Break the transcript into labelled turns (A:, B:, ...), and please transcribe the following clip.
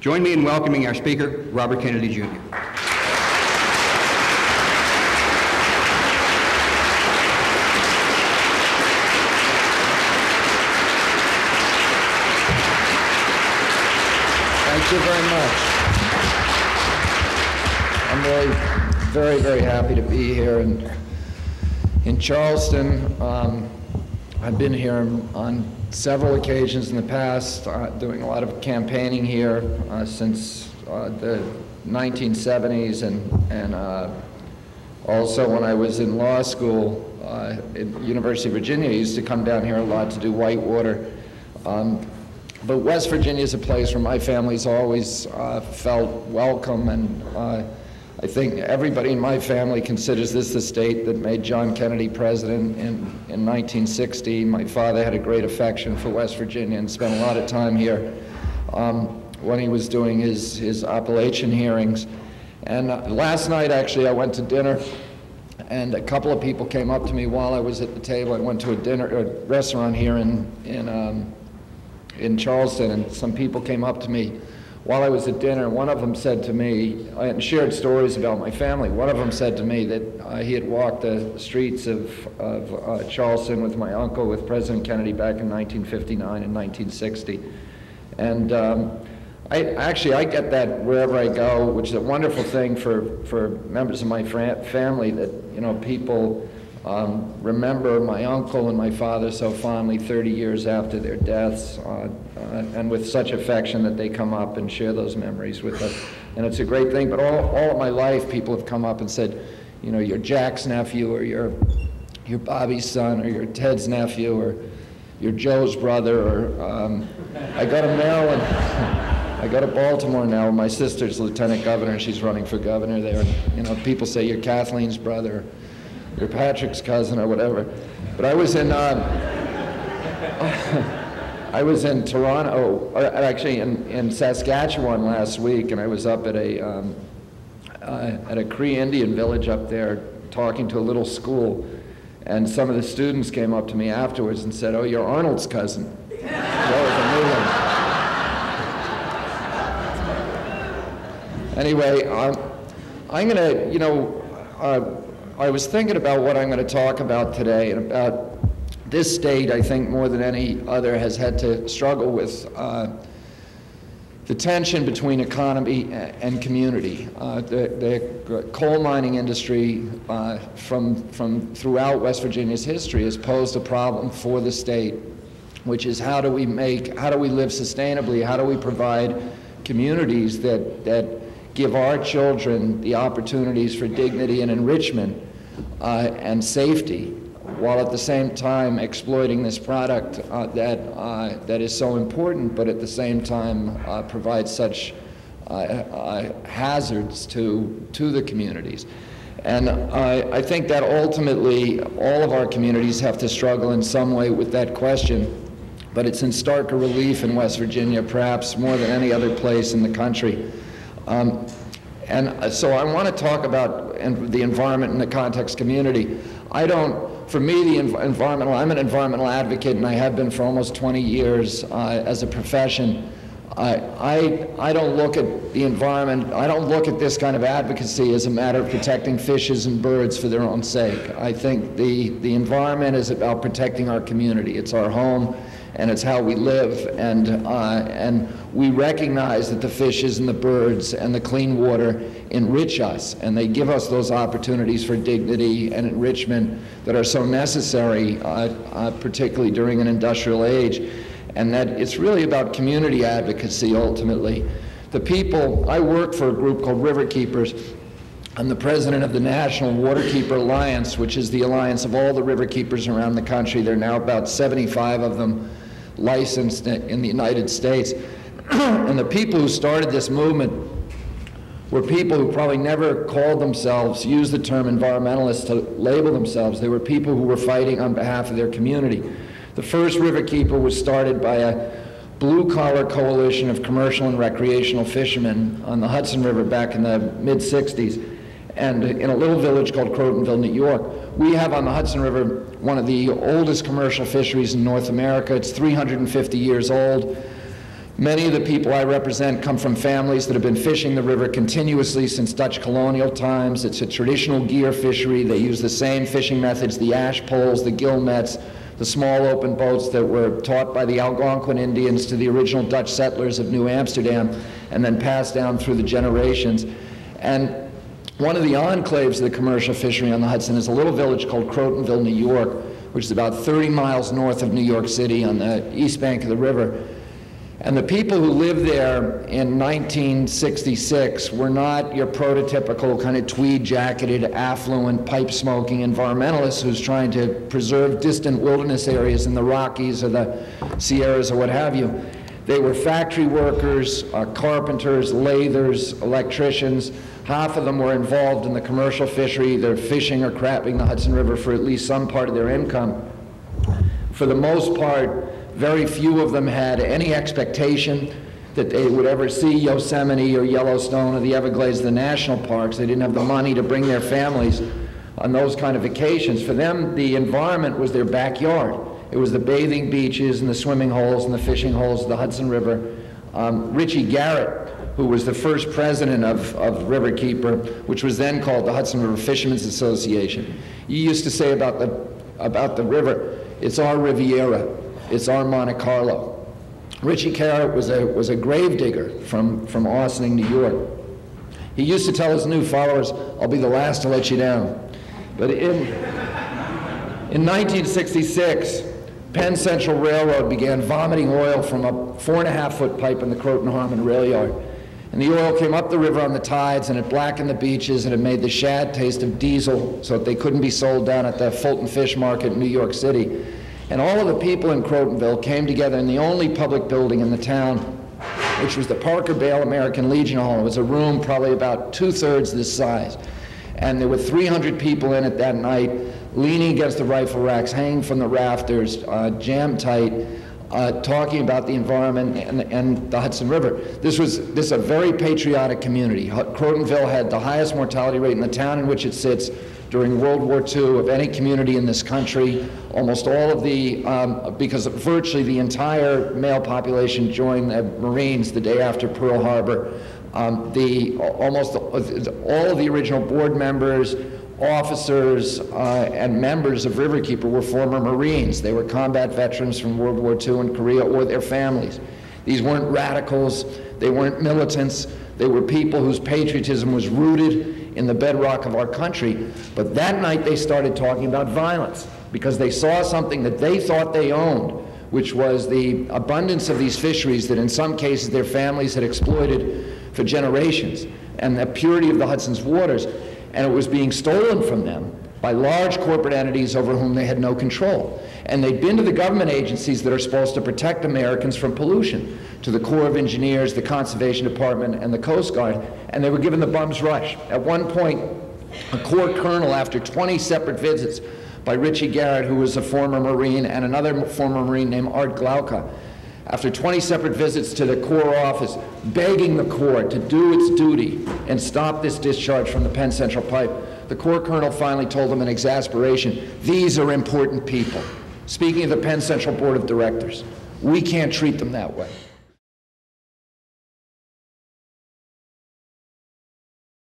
A: Join me in welcoming our speaker, Robert Kennedy, Jr.
B: Thank you very much. I'm really very, very happy to be here in Charleston. I've been here on several occasions in the past, doing a lot of campaigning here since the 1970s, and also when I was in law school at University of Virginia, I used to come down here a lot to do whitewater. But West Virginia is a place where my family's always felt welcome, and I think everybody in my family considers this the state that made John Kennedy president in 1960. My father had a great affection for West Virginia and spent a lot of time here when he was doing his Appalachian hearings. And last night, actually, I went to dinner, and a couple of people came up to me while I was at the table. I went to a restaurant here in Charleston, and some people came up to me while I was at dinner. One of them said to me, and shared stories about my family. One of them said to me that he had walked the streets of Charleston with my uncle, with President Kennedy, back in 1959 and 1960. And I get that wherever I go, which is a wonderful thing for members of my family, that, you know, people remember my uncle and my father so fondly 30 years after their deaths, and with such affection that they come up and share those memories with us. And it's a great thing. But all of my life, people have come up and said, you know, you're Jack's nephew, or you're Bobby's son, or you're Ted's nephew, or you're Joe's brother, or I go to Maryland. I go to Baltimore now. My sister's lieutenant governor, and she's running for governor there. And, you know, people say you're Kathleen's brother, or Patrick's cousin, or whatever. But I was in Toronto, actually in Saskatchewan last week, and I was up at a Cree Indian village up there talking to a little school, and some of the students came up to me afterwards and said, "Oh, you're Arnold's cousin." That was a new one. Anyway, I'm gonna, you know, I was thinking about what I'm going to talk about today, and about this state, I think, more than any other, has had to struggle with the tension between economy and community. The coal mining industry from throughout West Virginia's history has posed a problem for the state, which is how do we live sustainably, how do we provide communities that give our children the opportunities for dignity and enrichment and safety, while at the same time exploiting this product that is so important, but at the same time provides such hazards to the communities. And I think that ultimately all of our communities have to struggle in some way with that question, but it's in starker relief in West Virginia, perhaps more than any other place in the country. And so I want to talk about the environment in the context community. For me, I'm an environmental advocate, and I have been for almost 20 years as a profession. I don't look at the environment, I don't look at this kind of advocacy as a matter of protecting fishes and birds for their own sake. I think the environment is about protecting our community. It's our home, and it's how we live, and we recognize that the fishes and the birds and the clean water enrich us, and they give us those opportunities for dignity and enrichment that are so necessary, particularly during an industrial age, and that it's really about community advocacy ultimately. I work for a group called Riverkeepers. I'm the president of the National Waterkeeper Alliance, which is the alliance of all the riverkeepers around the country. There are now about 75 of them licensed in the United States. And the people who started this movement were people who probably never used the term environmentalists to label themselves. They were people who were fighting on behalf of their community. The first Riverkeeper was started by a blue-collar coalition of commercial and recreational fishermen on the Hudson River back in the mid-60s, and in a little village called Crotonville, New York. We have on the Hudson River one of the oldest commercial fisheries in North America. It's 350 years old. Many of the people I represent come from families that have been fishing the river continuously since Dutch colonial times. It's a traditional gear fishery. They use the same fishing methods, the ash poles, the gill nets, the small open boats that were taught by the Algonquin Indians to the original Dutch settlers of New Amsterdam, and then passed down through the generations. And one of the enclaves of the commercial fishery on the Hudson is a little village called Crotonville, New York, which is about 30 miles north of New York City on the east bank of the river. And the people who lived there in 1966 were not your prototypical kind of tweed-jacketed, affluent, pipe-smoking environmentalists who's trying to preserve distant wilderness areas in the Rockies or the Sierras or what have you. They were factory workers, carpenters, lathers, electricians. Half of them were involved in the commercial fishery. They're fishing or crapping the Hudson River for at least some part of their income. For the most part, very few of them had any expectation that they would ever see Yosemite or Yellowstone or the Everglades, the national parks. They didn't have the money to bring their families on those kind of vacations. For them, the environment was their backyard. It was the bathing beaches and the swimming holes and the fishing holes of the Hudson River. Richie Garrett, who was the first president of Riverkeeper, which was then called the Hudson River Fishermen's Association, he used to say about the river, it's our Riviera. It's our Monte Carlo. Richie Garrett was a grave digger from Austining, New York. He used to tell his new followers, I'll be the last to let you down. But in 1966, Penn Central Railroad began vomiting oil from a 4.5-foot pipe in the Croton-Harmon rail yard. And the oil came up the river on the tides, and it blackened the beaches, and it made the shad taste of diesel so that they couldn't be sold down at the Fulton Fish Market in New York City. And all of the people in Crotonville came together in the only public building in the town, which was the Parker Bale American Legion Hall. It was a room probably about 2/3 this size. And there were 300 people in it that night, leaning against the rifle racks, hanging from the rafters, jammed tight, talking about the environment and the Hudson River. This is a very patriotic community. Crotonville had the highest mortality rate in the town in which it sits during World War II of any community in this country. Almost all of the, because virtually the entire male population joined the Marines the day after Pearl Harbor. Almost all of the original board members, officers, and members of Riverkeeper were former Marines. They were combat veterans from World War II and Korea, or their families. These weren't radicals, they weren't militants, they were people whose patriotism was rooted in the bedrock of our country. But that night they started talking about violence because they saw something that they thought they owned, which was the abundance of these fisheries that in some cases their families had exploited for generations, and the purity of the Hudson's waters. And it was being stolen from them by large corporate entities over whom they had no control. And they'd been to the government agencies that are supposed to protect Americans from pollution, to the Corps of Engineers, the Conservation Department, and the Coast Guard, and they were given the bum's rush. At one point, a Corps colonel, after 20 separate visits by Richie Garrett, who was a former Marine, and another former Marine named Art Glauca, after 20 separate visits to the Corps office, begging the Corps to do its duty and stop this discharge from the Penn Central pipe, the Corps colonel finally told them in exasperation, these are important people. Speaking of the Penn Central Board of Directors, we can't treat them that way.